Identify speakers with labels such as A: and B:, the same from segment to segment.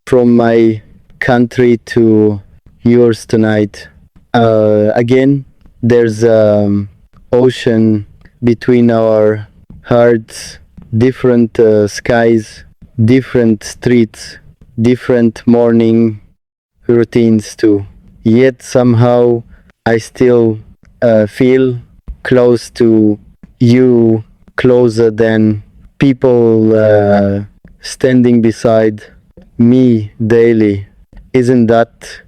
A: from my country to yours tonight. Again, there's ocean between our hearts, different skies, different streets, different morning routines too. Yet somehow I still feel close to you, closer than people standing beside me daily. Isn't that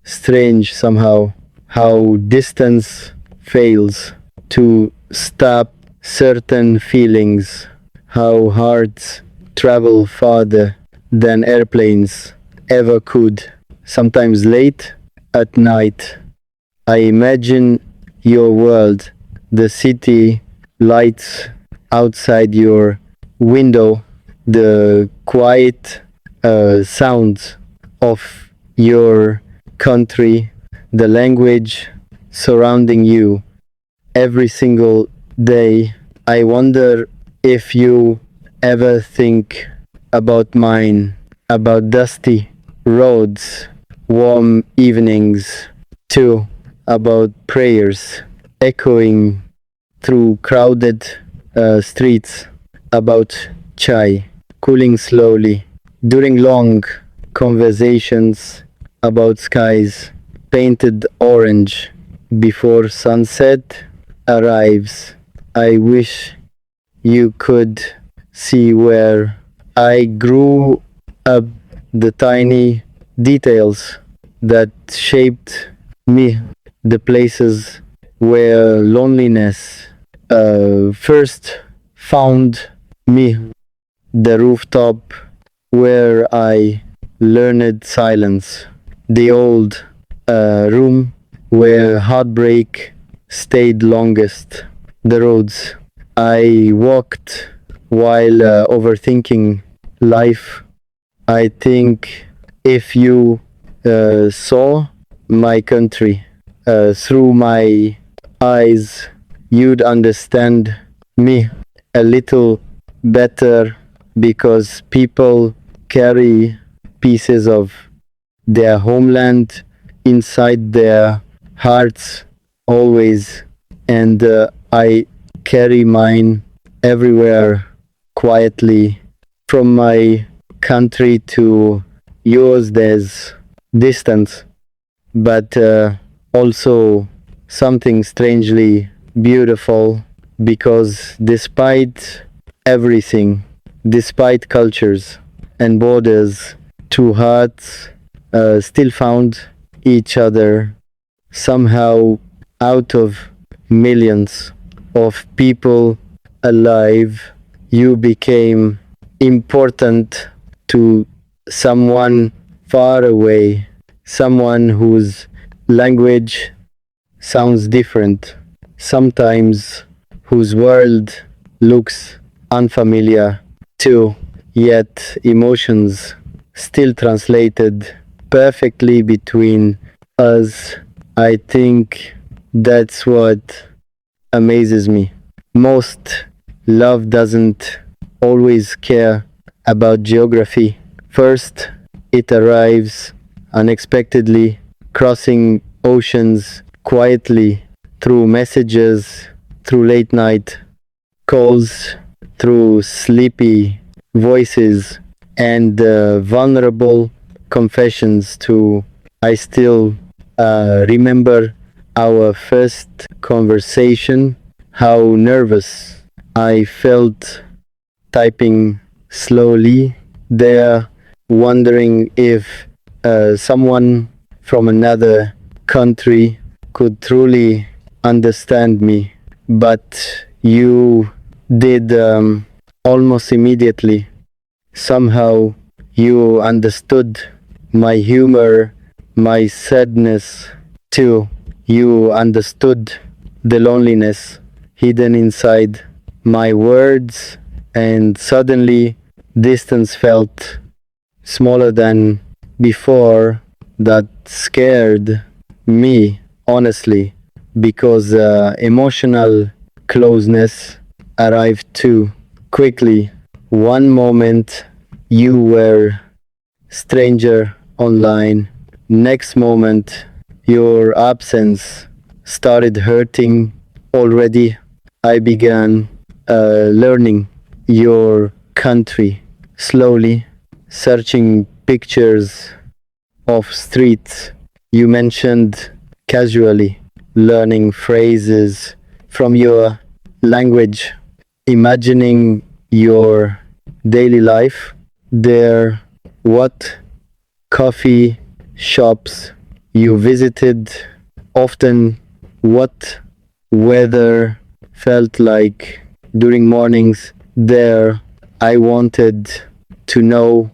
A: strange somehow? How distance fails to stop certain feelings, how hearts travel farther than airplanes ever could. Sometimes late at night, I imagine your world, the city lights outside your window, the quiet sounds of your country, the language surrounding you every single day. I wonder if you ever think about mine, about dusty roads, warm evenings, too, about prayers echoing through crowded streets, about chai cooling slowly during long conversations, about skies painted orange before sunset arrives. I wish you could see where I grew up, the tiny details that shaped me, the places where loneliness first found me, the rooftop where I learned silence, the old room where heartbreak stayed longest, the roads I walked while overthinking life. I think if you saw my country through my eyes, you'd understand me a little better, because people carry pieces of their homeland inside their hearts always, and I carry mine everywhere quietly. From my country to yours, there's distance, but also something strangely beautiful, because despite everything, despite cultures and borders, two hearts still found each other somehow. Out of millions of people alive, you became important to someone far away, someone whose language sounds different, sometimes whose world looks unfamiliar too, yet emotions still translated perfectly between us. I think that's what amazes me most. Love doesn't always care about geography. First, it arrives unexpectedly, crossing oceans quietly, through messages, through late night calls, through sleepy voices, and vulnerable confessions too. I still remember our first conversation, how nervous I felt typing slowly there, wondering if someone from another country could truly understand me. But you did, almost immediately. Somehow you understood my humor, my sadness too. You understood the loneliness hidden inside my words, and suddenly distance felt smaller than before. That scared me, honestly, because emotional closeness arrived too quickly. One moment you were stranger online. Next moment, your absence started hurting already. I began learning your country slowly, searching pictures of streets you mentioned casually, learning phrases from your language, imagining your daily life there, what coffee shops you visited often, what weather felt like during mornings there. I wanted to know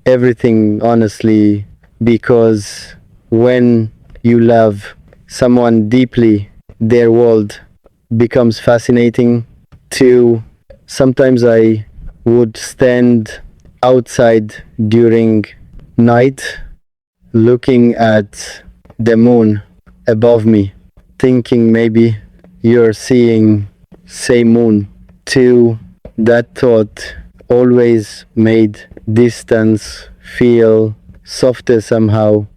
A: everything honestly because when you love someone deeply, their world becomes fascinating too. Sometimes I would stand outside during night looking at the moon above me, thinking maybe you're seeing same moon too. That thought always made distance feel softer somehow,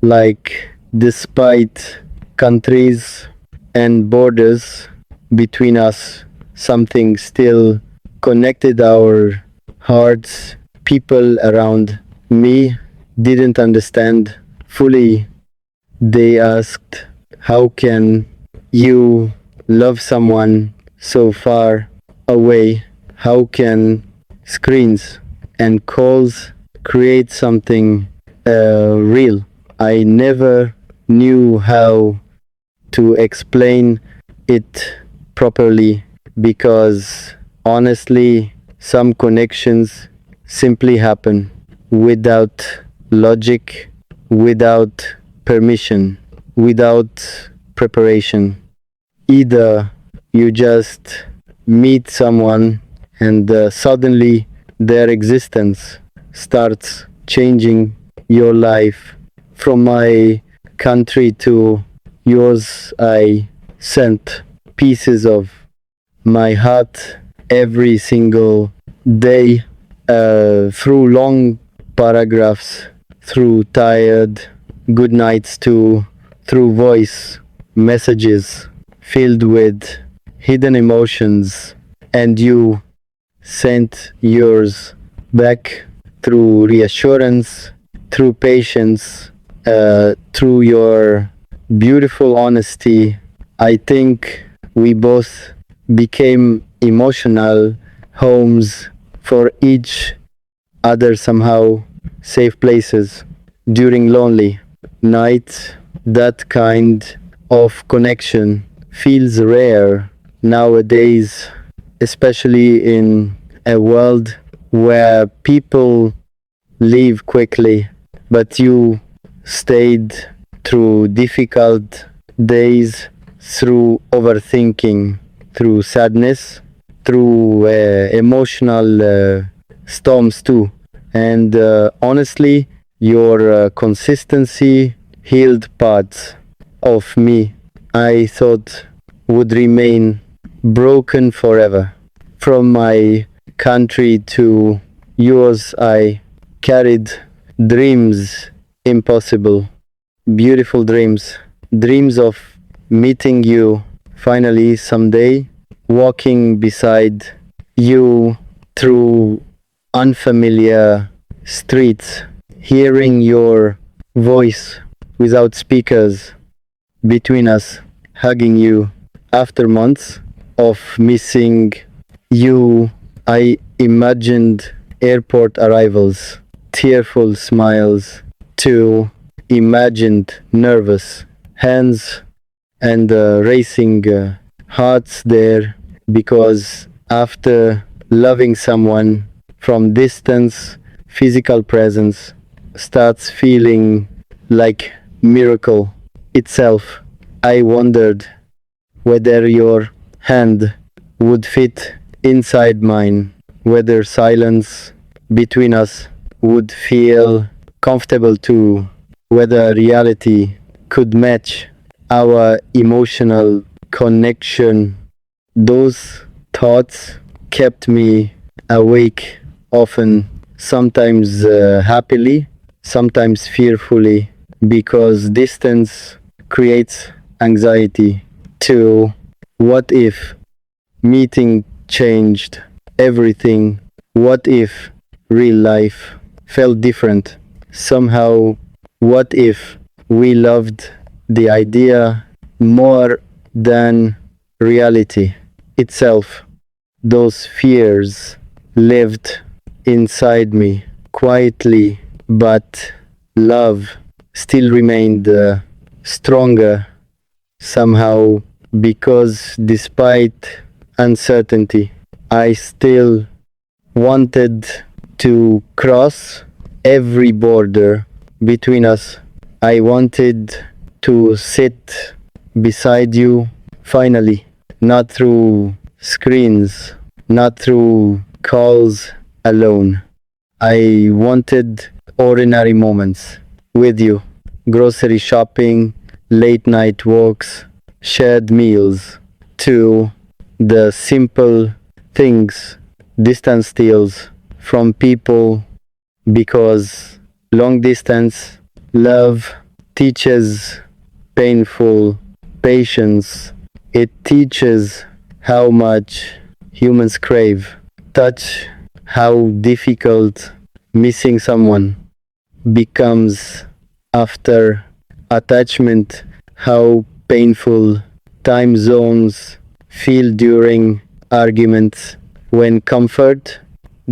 A: like despite countries and borders between us, something still connected our hearts. People around me didn't understand fully. They asked, how can you love someone so far away? How can screens and calls create something real? I never knew how to explain it properly because honestly, some connections simply happen without logic, without permission, without preparation. Either you just meet someone and suddenly their existence starts changing your life. From my country to yours, I sent pieces of my heart every single day, through long paragraphs, through tired good nights, to through voice messages filled with hidden emotions, and you sent yours back through reassurance, through patience, through your beautiful honesty. I think we both became emotional homes for each other, somehow safe places during lonely nights. That kind of connection feels rare nowadays, especially in a world where people leave quickly, but you stayed through difficult days, through overthinking, through sadness, through emotional storms too. And honestly, your consistency healed parts of me I thought would remain broken forever. From my country to yours, I carried dreams impossible, beautiful dreams, dreams of meeting you finally someday, walking beside you through unfamiliar streets, hearing your voice without speakers between us, hugging you. After months of missing you, I imagined airport arrivals, tearful smiles, to imagined nervous hands and racing hearts there, because after loving someone from distance, physical presence starts feeling like miracle itself. I wondered whether your hand would fit inside mine, whether silence between us would feel comfortable too, whether reality could match our emotional connection. Those thoughts kept me awake often, sometimes happily, sometimes fearfully, because distance creates anxiety. Two, what if meeting changed everything? What if real life felt different? Somehow, what if we loved the idea more than reality itself? Those fears lived inside me quietly, but love still remained stronger somehow, because despite uncertainty, I still wanted to cross every border between us. I wanted to sit beside you finally, not through screens, not through calls alone. I wanted ordinary moments with you, grocery shopping, late night walks, shared meals, to the simple things distance steals from people, because long distance love teaches painful patience. It teaches how much humans crave touch, how difficult missing someone becomes after attachment, how painful time zones feel during arguments, when comfort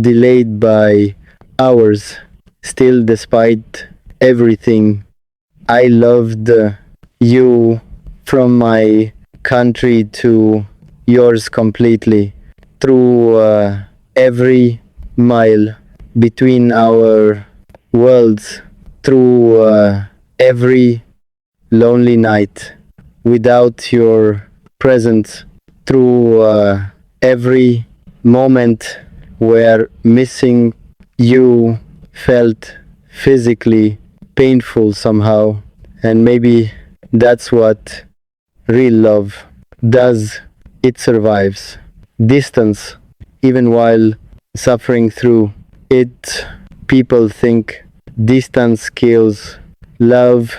A: delayed by hours. Still, despite everything, I loved you from my country to yours completely, through every mile between our worlds, through every lonely night without your presence, through every moment where missing you felt physically painful somehow. And maybe that's what real love does. It survives distance even while suffering through it. People think distance kills love.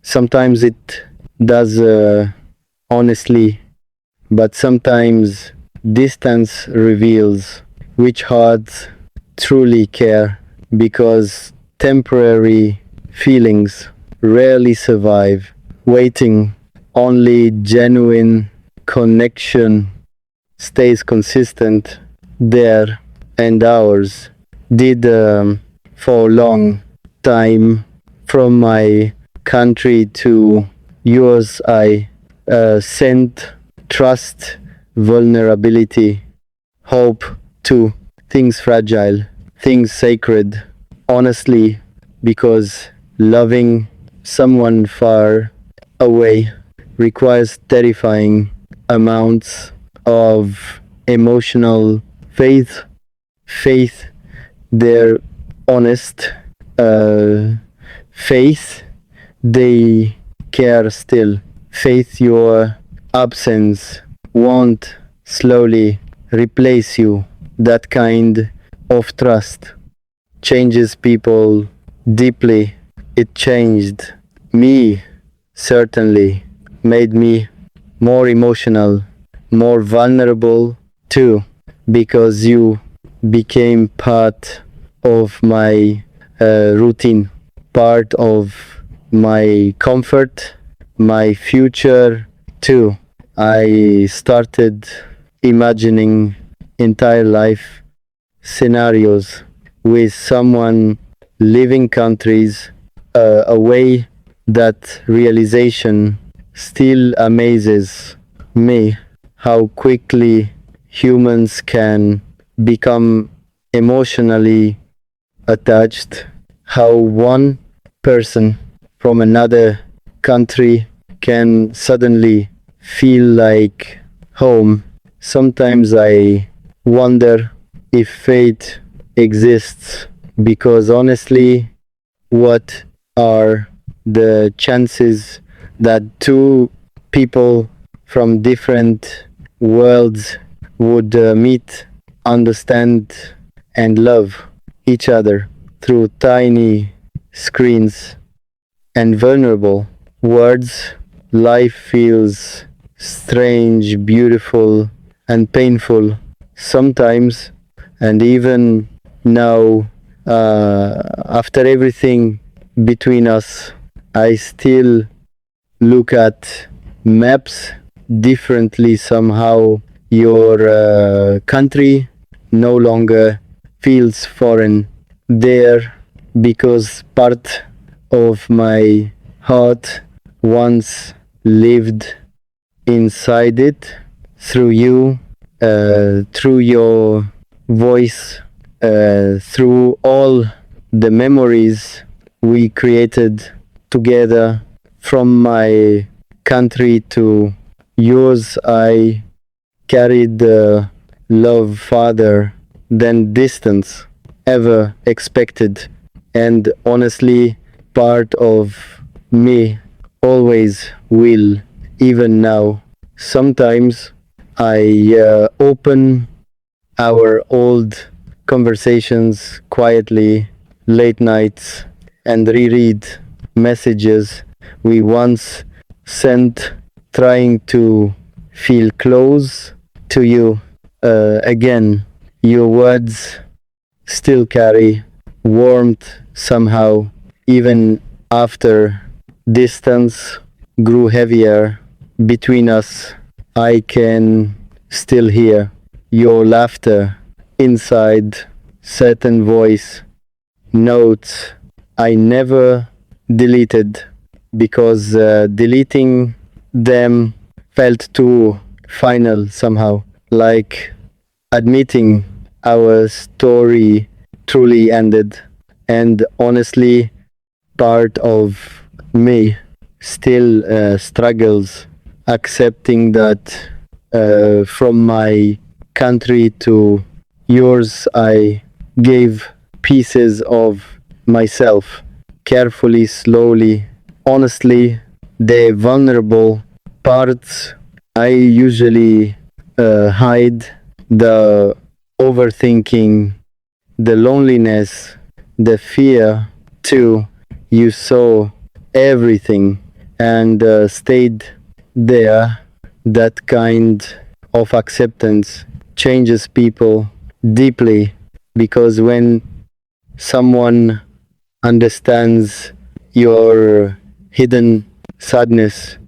A: Sometimes it does, honestly, but sometimes distance reveals which hearts truly care, because temporary feelings rarely survive waiting. Only genuine connection stays consistent there, and ours did, for a long time. From my country to yours, I sent trust, vulnerability, hope to things fragile, things sacred, honestly, because loving someone far away requires terrifying amounts of emotional faith, faith, their honest uh, faith, they care still. Faith your absence won't slowly replace you. That kind of trust changes people deeply. It changed me, certainly, made me more emotional, more vulnerable too, because you became part of my routine, part of my comfort, my future too. I started imagining entire life scenarios with someone living countries away. That realization still amazes me, how quickly humans can become emotionally attached, how one person from another country can suddenly feel like home. Sometimes I wonder if fate exists, because honestly, what are the chances that two people from different worlds would meet, understand, and love each other through tiny screens and vulnerable words. Life feels strange, beautiful, and painful sometimes, and even now, after everything between us, I still look at maps differently somehow. Your country no longer feels foreign there because part of my heart once lived inside it through you, through your voice, through all the memories we created together. From my country to yours, I carried the love farther than distance ever expected. And honestly, part of me always will, even now. Sometimes I open our old conversations quietly, late nights, and reread messages we once sent, trying to feel close to you again. Your words still carry warmth somehow, even after distance grew heavier between us. I can still hear your laughter inside certain voice notes I never deleted because deleting them felt too final somehow, like admitting our story truly ended. And honestly, part of me still struggles accepting that from my country to yours, I gave pieces of myself carefully, slowly, honestly. The vulnerable parts I usually hide, the overthinking, the loneliness, the fear too. You saw everything and stayed there. That kind of acceptance changes people deeply because when someone understands your hidden sadness,